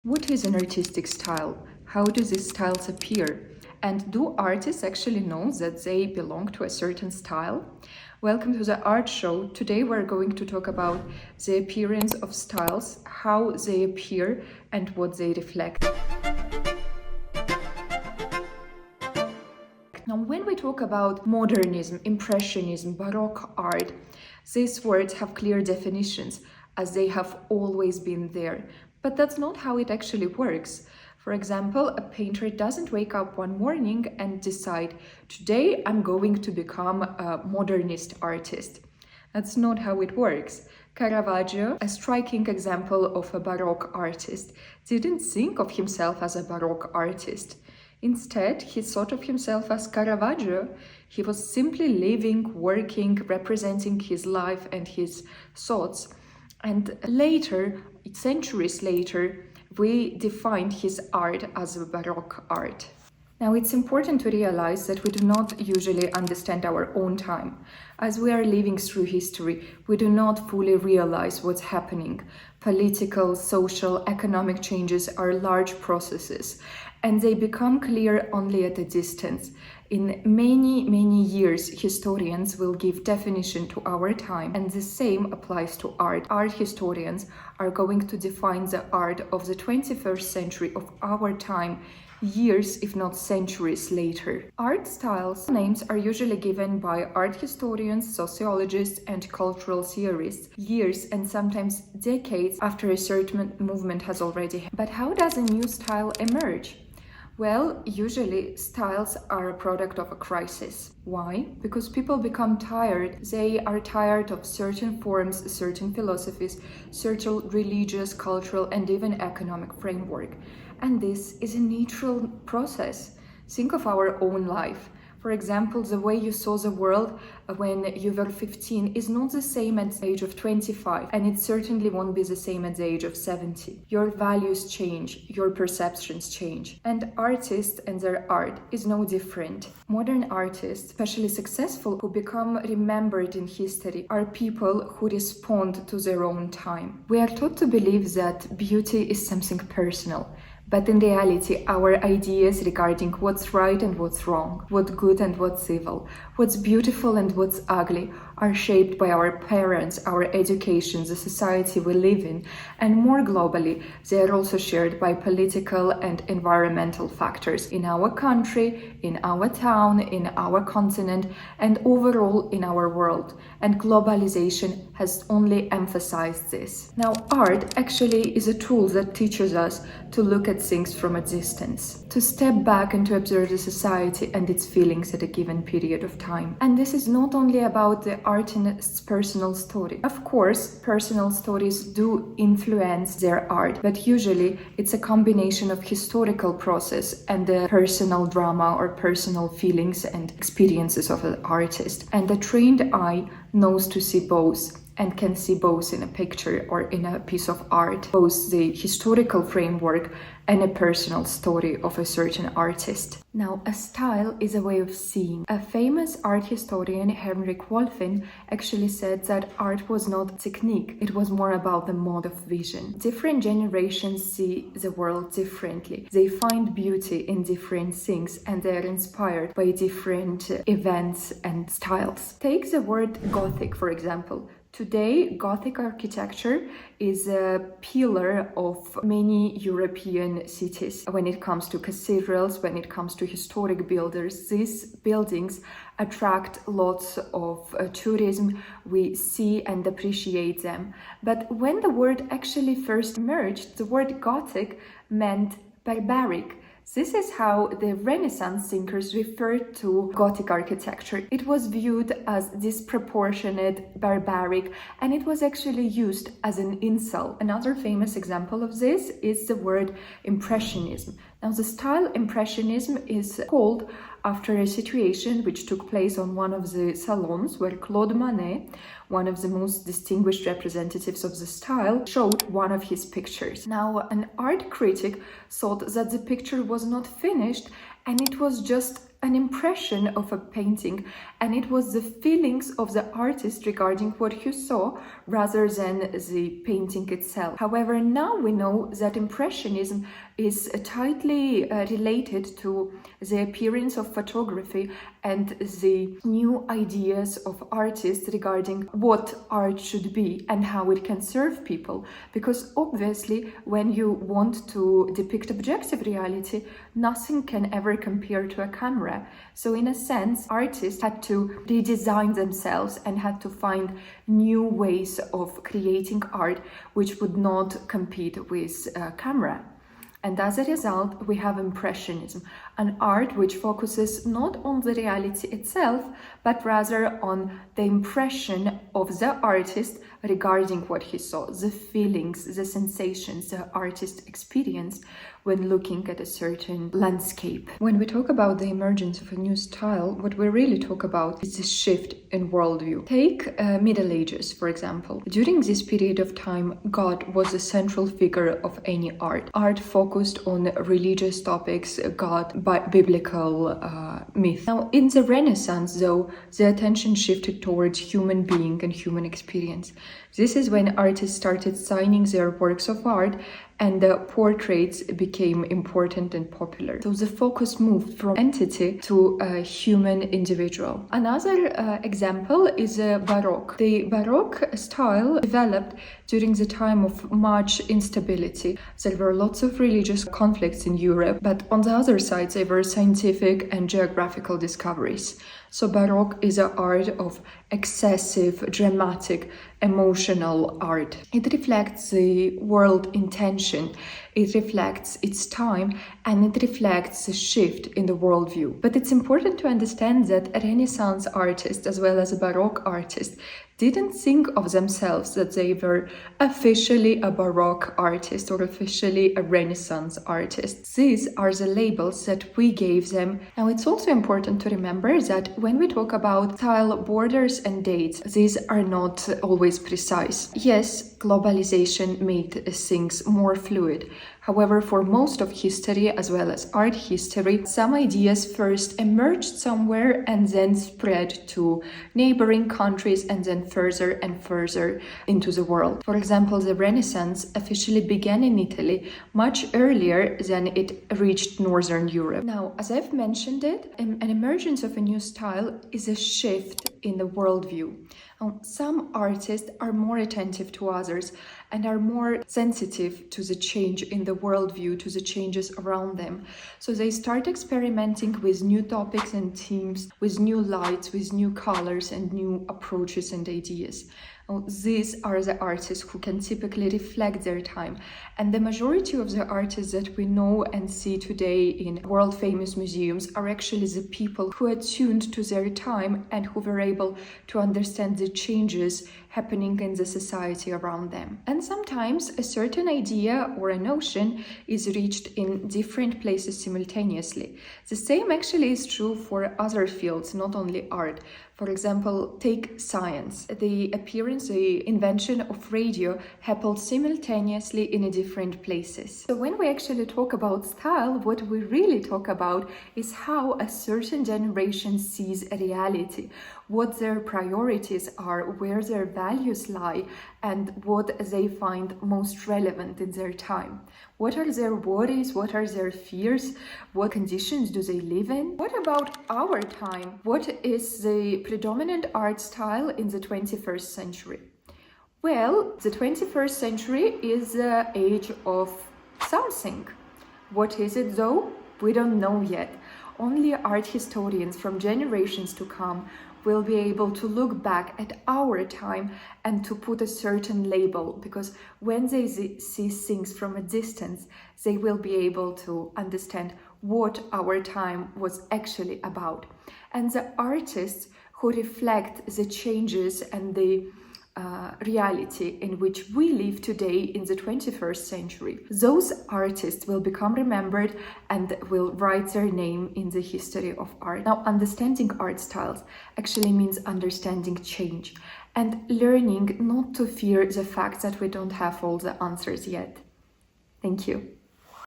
What is an artistic style? How do these styles appear? And do artists actually know that they belong to a certain style? Welcome to the art show. Today we're going to talk about the appearance of styles, how they appear, and what they reflect. Now, when we talk about modernism, impressionism, baroque art, these words have clear definitions as they have always been there. But that's not how it actually works. For example, a painter doesn't wake up one morning and decide, today I'm going to become a modernist artist. That's not how it works. Caravaggio, a striking example of a Baroque artist, didn't think of himself as a Baroque artist. Instead, he thought of himself as Caravaggio. He was simply living, working, representing his life and his thoughts. And later, centuries later, we defined his art as a Baroque art. Now, it's important to realize that we do not usually understand our own time. As we are living through history, we do not fully realize what's happening. Political, social, economic changes are large processes, and they become clear only at a distance. In many years, historians will give definition to our time, and the same applies to art. Art historians are going to define the art of the 21st century of our time years, if not centuries later. Art styles names are usually given by art historians, sociologists, and cultural theorists, years and sometimes decades after a certain movement has already happened. But how does a new style emerge? Well, usually styles are a product of a crisis. Why? Because people become tired. They are tired of certain forms, certain philosophies, certain religious, cultural, and even economic framework. And this is a natural process. Think of our own life. For example, the way you saw the world when you were 15 is not the same at the age of 25, and it certainly won't be the same at the age of 70. Your values change, your perceptions change, and artists and their art is no different. Modern artists, especially successful, who become remembered in history, are people who respond to their own time. We are taught to believe that beauty is something personal. But in reality, our ideas regarding what's right and what's wrong, what's good and what's evil, what's beautiful and what's ugly, are shaped by our parents, our education, the society we live in, and more globally, they are also shared by political and environmental factors in our country, in our town, in our continent, and overall in our world. And globalization has only emphasized this. Now, art actually is a tool that teaches us to look at things from a distance, to step back and to observe the society and its feelings at a given period of time. And this is not only about the artist's personal story. Of course, personal stories do influence their art, but usually it's a combination of historical process and the personal drama or personal feelings and experiences of an artist. And the trained eye knows to see both, and can see both in a picture or in a piece of art, both the historical framework and a personal story of a certain artist. Now, a style is a way of seeing. A famous art historian, Henrik Wolfin, actually said that art was not technique, it was more about the mode of vision. Different generations see the world differently. They find beauty in different things, and they are inspired by different events and styles. Take the word Gothic, for example. Today, Gothic architecture is a pillar of many European cities. When it comes to cathedrals, when it comes to historic buildings, these buildings attract lots of tourism. We see and appreciate them. But when the word actually first emerged, the word Gothic meant barbaric. This is how the Renaissance thinkers referred to Gothic architecture. It was viewed as disproportionate, barbaric, and it was actually used as an insult. Another famous example of this is the word Impressionism. Now, the style Impressionism is called after a situation which took place on one of the salons where Claude Monet, one of the most distinguished representatives of the style, showed one of his pictures. Now, an art critic thought that the picture was not finished and it was just an impression of a painting, and it was the feelings of the artist regarding what he saw rather than the painting itself. However, now we know that Impressionism is tightly related to the appearance of photography and the new ideas of artists regarding what art should be and how it can serve people. Because obviously, when you want to depict objective reality, nothing can ever compare to a camera. So in a sense, artists had to redesign themselves and had to find new ways of creating art which would not compete with a camera. And as a result, we have Impressionism, an art which focuses not on the reality itself, but rather on the impression of the artist regarding what he saw, the feelings, the sensations the artist experienced when looking at a certain landscape. When we talk about the emergence of a new style, what we really talk about is a shift in worldview. Take Middle Ages, for example. During this period of time, God was the central figure of any art. Art focused on religious topics, God, biblical myth. Now, in the Renaissance, though, the attention shifted towards human being and human experience. This is when artists started signing their works of art and the portraits became important and popular. So the focus moved from entity to a human individual. Another example is Baroque. The Baroque style developed during the time of much instability. There were lots of religious conflicts in Europe, but on the other side, there were scientific and geographical discoveries. So Baroque is an art of excessive, dramatic, emotional art. It reflects the world intention, it reflects its time, and it reflects the shift in the worldview. But it's important to understand that a Renaissance artist, as well as a Baroque artist, didn't think of themselves that they were officially a Baroque artist or officially a Renaissance artist. These are the labels that we gave them. Now, it's also important to remember that when we talk about style, borders, and dates, these are not always precise. Yes, globalization made things more fluid. However, for most of history, as well as art history, some ideas first emerged somewhere and then spread to neighboring countries and then further and further into the world. For example, the Renaissance officially began in Italy much earlier than it reached Northern Europe. Now, as I've mentioned it, an emergence of a new style is a shift in the worldview. Some artists are more attentive to others and are more sensitive to the change in the worldview, to the changes around them. So they start experimenting with new topics and themes, with new lights, with new colors and new approaches and ideas. These are the artists who can typically reflect their time. And the majority of the artists that we know and see today in world-famous museums are actually the people who are tuned to their time and who were able to understand the changes happening in the society around them. And sometimes a certain idea or a notion is reached in different places simultaneously. The same actually is true for other fields, not only art. For example, take science. The appearance, the invention of radio happened simultaneously in different places. So when we actually talk about style, what we really talk about is how a certain generation sees a reality, what their priorities are, where their values lie, and what they find most relevant in their time. What are their worries? What are their fears? What conditions do they live in? What about our time? What is the predominant art style in the 21st century? Well, the 21st century is the age of something. What is it though? We don't know yet. Only art historians from generations to come will be able to look back at our time and to put a certain label, because when they see things from a distance, they will be able to understand what our time was actually about. And the artists who reflect the changes and the reality in which we live today in the 21st century, those artists will become remembered and will write their name in the history of art. Now, understanding art styles actually means understanding change and learning not to fear the fact that we don't have all the answers yet. Thank you.